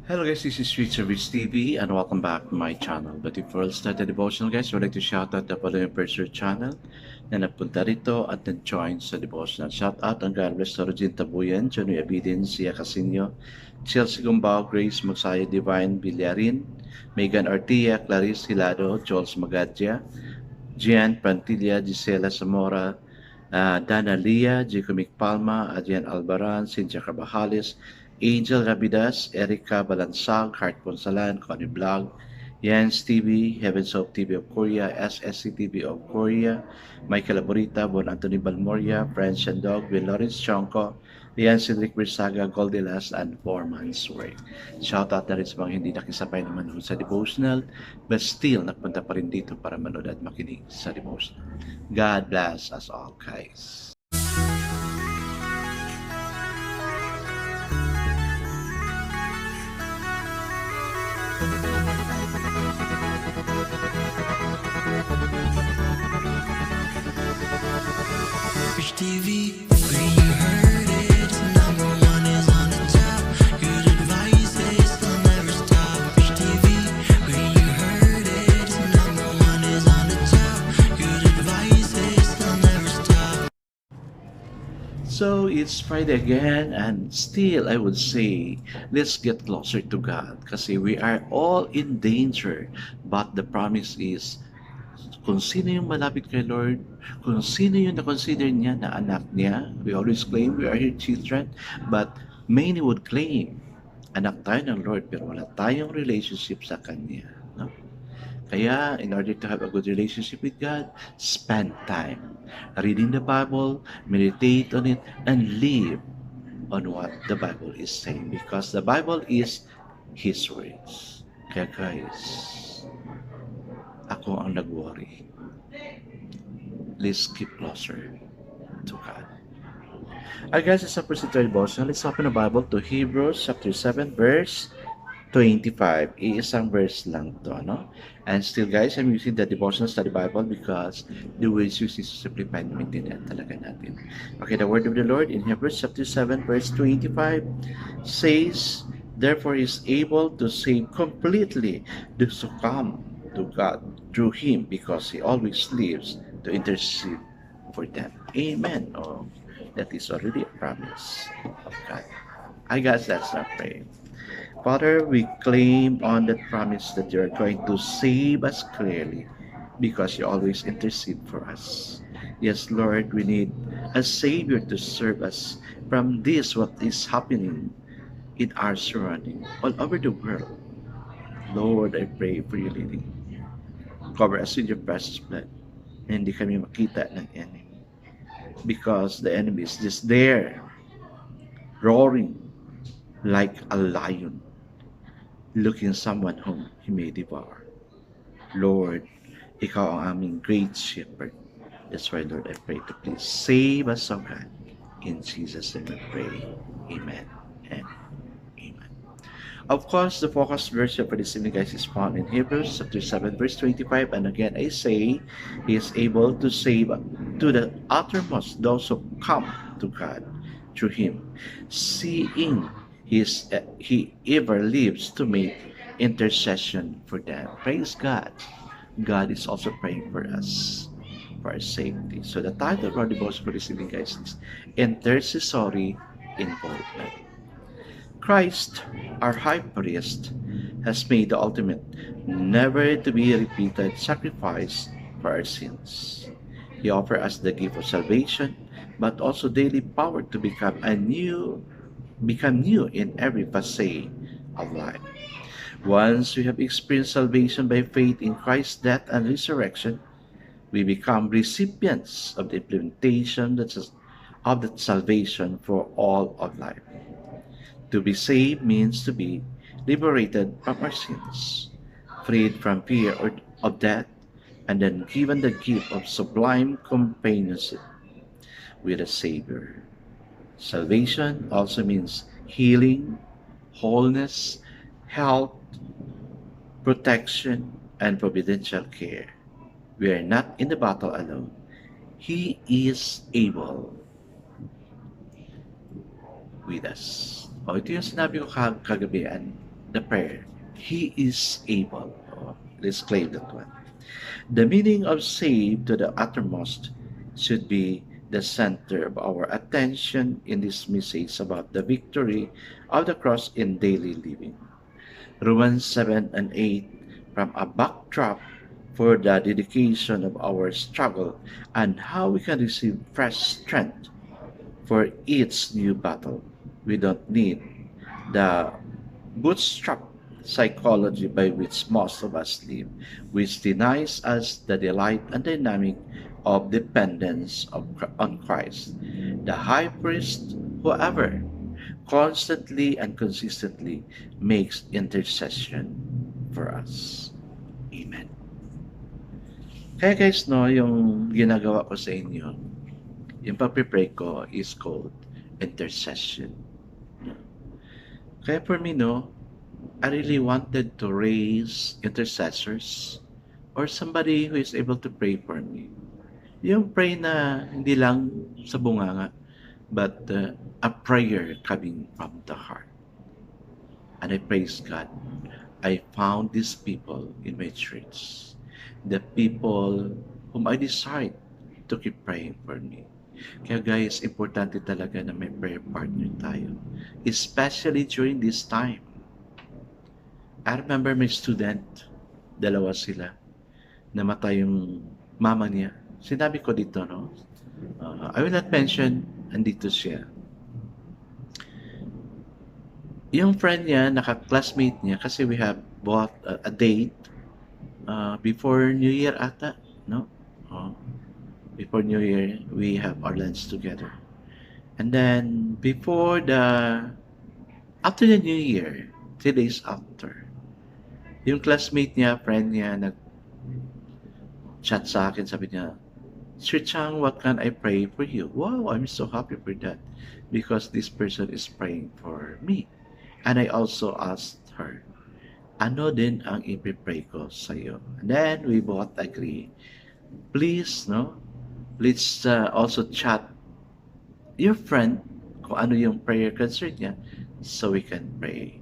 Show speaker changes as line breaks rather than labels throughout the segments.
Hello guys, this is Street Service TV and welcome back to my channel. But before I start the devotional guys, I would like to shout out the following person channel na napunta rito at nag-join sa devotional. Shout out ang God bless Regine Tabuyan, Johnny Abidin, Sia Casinio, Chelsea Gumbao, Grace Magsaya, Divine Villarin, Megan Artia, Clarice Hilado, Jules Magadja, Gian Prantilla, Gisela Zamora, Dana Lia, Jicomic Palma, Adrian Albaran, Cynthia Carbajales, Angel Rabidas, Erica Balansag, Heart Ponsalan, Connie Vlog, Jens TV, Heavens of TV of Korea, SSC TV of Korea, Michael Aborita, Bon Anthony Balmoria, French and Dog, Will Lawrence Chonko, Rian Cedric Bersaga, Goldilas, and Foreman's Work. Shoutout na rin sa mga hindi nakisabay na manood sa devotional, but still nagpunta pa rin dito para manood at makinig sa devotional. God bless us all, guys.
Rich TV, where you heard it, number one is on the top. Good advice is they'll never stop. Rich TV, where you heard it, number one is on the top. Good advice is they'll never stop.
So it's Friday again, and still I would say, let's get closer to God kasi we are all in danger. But the promise is, kung sino yung malapit kay Lord, kung sino yung na-consider niya na anak niya, we always claim we are His children, but many would claim, anak tayo ng Lord, pero wala tayong relationship sa Kanya. No? Kaya, in order to have a good relationship with God, spend time reading the Bible, meditate on it, and live on what the Bible is saying. Because the Bible is His words. Kaya guys, ako ang nag-worry. Let's keep closer to God. Alright guys, it's a personal devotion. Let's open the Bible to Hebrews chapter 7 verse 25. Iisang verse lang to, no? And still guys, I'm using the devotional study Bible because the words used is to simplify na maintindihan talaga natin. Okay, the word of the Lord in Hebrews chapter 7 verse 25 says, therefore he is able to save completely those who come to God through him because he always lives to intercede for them. Amen. Oh, that is already a promise of God. I guess that's our prayer. Father, we claim on that promise that you are going to save us clearly because you always intercede for us. Yes, Lord, we need a Savior to serve us from this, what is happening in our surrounding, all over the world. Lord, I pray for your leading. Cover us with your precious blood. Na hindi kami makita ng enemy. Because the enemy is just there, roaring like a lion, looking someone whom he may devour. Lord, ikaw ang aming great shepherd. That's why, Lord, I pray to please save us, O God. In Jesus' name I pray. Amen and amen. Of course, the focus verse for this evening, guys, is found in Hebrews chapter 7, verse 25. And again, I say, he is able to save to the uttermost those who come to God through him, seeing he ever lives to make intercession for them. Praise God. God is also praying for us, for our safety. So the title of our devotion for this evening, guys, is Intercessory Involvement. Christ, our high priest, has made the ultimate, never to be repeated sacrifice for our sins. He offers us the gift of salvation, but also daily power to become new in every facet of life. Once we have experienced salvation by faith in Christ's death and resurrection, we become recipients of the implementation of that salvation for all of life. To be saved means to be liberated from our sins, freed from fear of death, and then given the gift of sublime companionship with a Savior. Salvation also means healing, wholeness, health, protection, and providential care. We are not in the battle alone. He is able with us. O, ito yung sinabi ko kagabihan. the prayer. He is able. Oh, let's claim that one. The meaning of saved to the uttermost should be the center of our attention in this message about the victory of the cross in daily living. Romans 7 and 8 from a backdrop for the dedication of our struggle and how we can receive fresh strength for each new battle. We don't need the bootstrap psychology by which most of us live, which denies us the delight and dynamic of dependence on Christ, the high priest, whoever constantly and consistently makes intercession for us. Amen. Kaya guys, no, yung ginagawa ko sa inyo, yung pag-pray ko is called intercession. Kaya for me, no, I really wanted to raise intercessors or somebody who is able to pray for me. Yung pray na hindi lang sa bunganga, but a prayer coming from the heart. And I praise God. I found these people in my church. The people whom I decide to keep praying for me. Kaya guys, importante talaga na may prayer partner tayo. Especially during this time. I remember my student, dalawa sila. Namatay yung mama niya. Sinabi ko dito, no? I will not mention, andito siya. Yung friend niya, naka-classmate niya, kasi we have bought a date before New Year ata, no? Before New Year, we have our lunch together. And then, after the New Year, 3 days after, yung classmate niya, friend niya, nag-chat sa akin, sabi niya, Sir Chang, what can I pray for you? Wow, I'm so happy for that because this person is praying for me. And I also asked her, ano din ang ipipray ko sa iyo? And then we both agree, please, no, let's also chat your friend kung ano yung prayer concern niya so we can pray.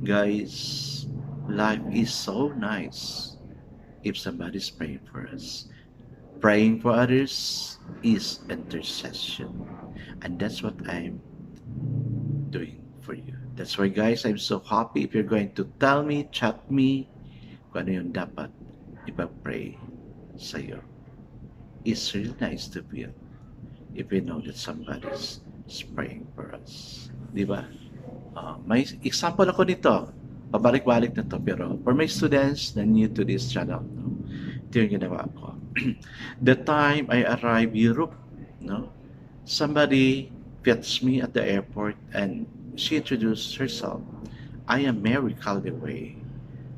Guys, life is so nice if somebody's praying for us. Praying for others is intercession. And that's what I'm doing for you. That's why guys, I'm so happy if you're going to tell me, chat me, kung ano yung dapat ipag-pray sa'yo. It's really nice to feel if we know that somebody's praying for us. Di ba? May example ako nito. Pabalik-balik na to. Pero for my students na new to this channel, no, ito yung ginawa ko. The time I arrived Europe, no, somebody fetched me at the airport and she introduced herself. I am Mary Caldaway.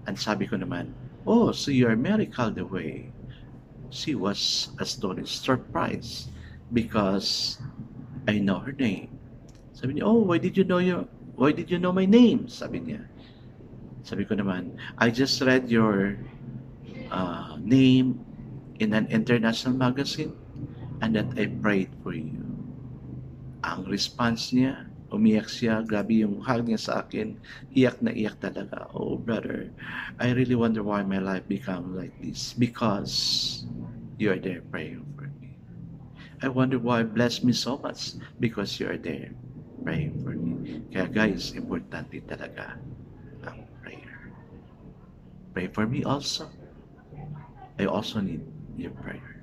And sabi ko naman, oh, so you are Mary Caldaway. She was astonished, surprised, because I know her name. Sabi niya, oh, why did you know my name? Sabi niya. Sabi ko naman, I just read your name in an international magazine and that I prayed for you. Ang response niya, umiyak siya, grabe yung hug niya sa akin, iyak na iyak talaga. Oh brother, I really wonder why my life became like this, because you are there praying for me. I wonder why bless me so much, because you are there praying for me. Kaya guys, importante talaga ang prayer. Pray for me also. I also need your prayer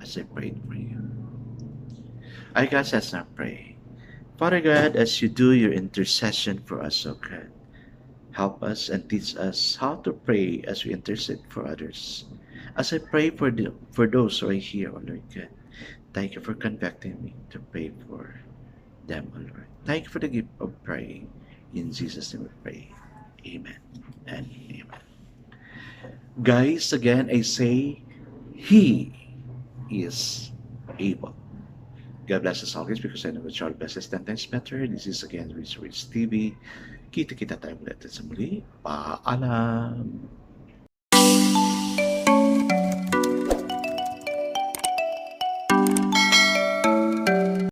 as I prayed for you. I guess let's not pray. Father God, as you do your intercession for us, O God, help us and teach us how to pray as we intercede for others. As I pray for those who are here, O Lord God, thank you for convicting me to pray for them, O Lord. Thank you for the gift of praying. In Jesus' name we pray. Amen and amen. Guys, again, I say, He is able. God bless us always because I know that Charles blesses 10 times better. This is again Rich TV. Kita-kita tayo ulit sa muli. Paalam!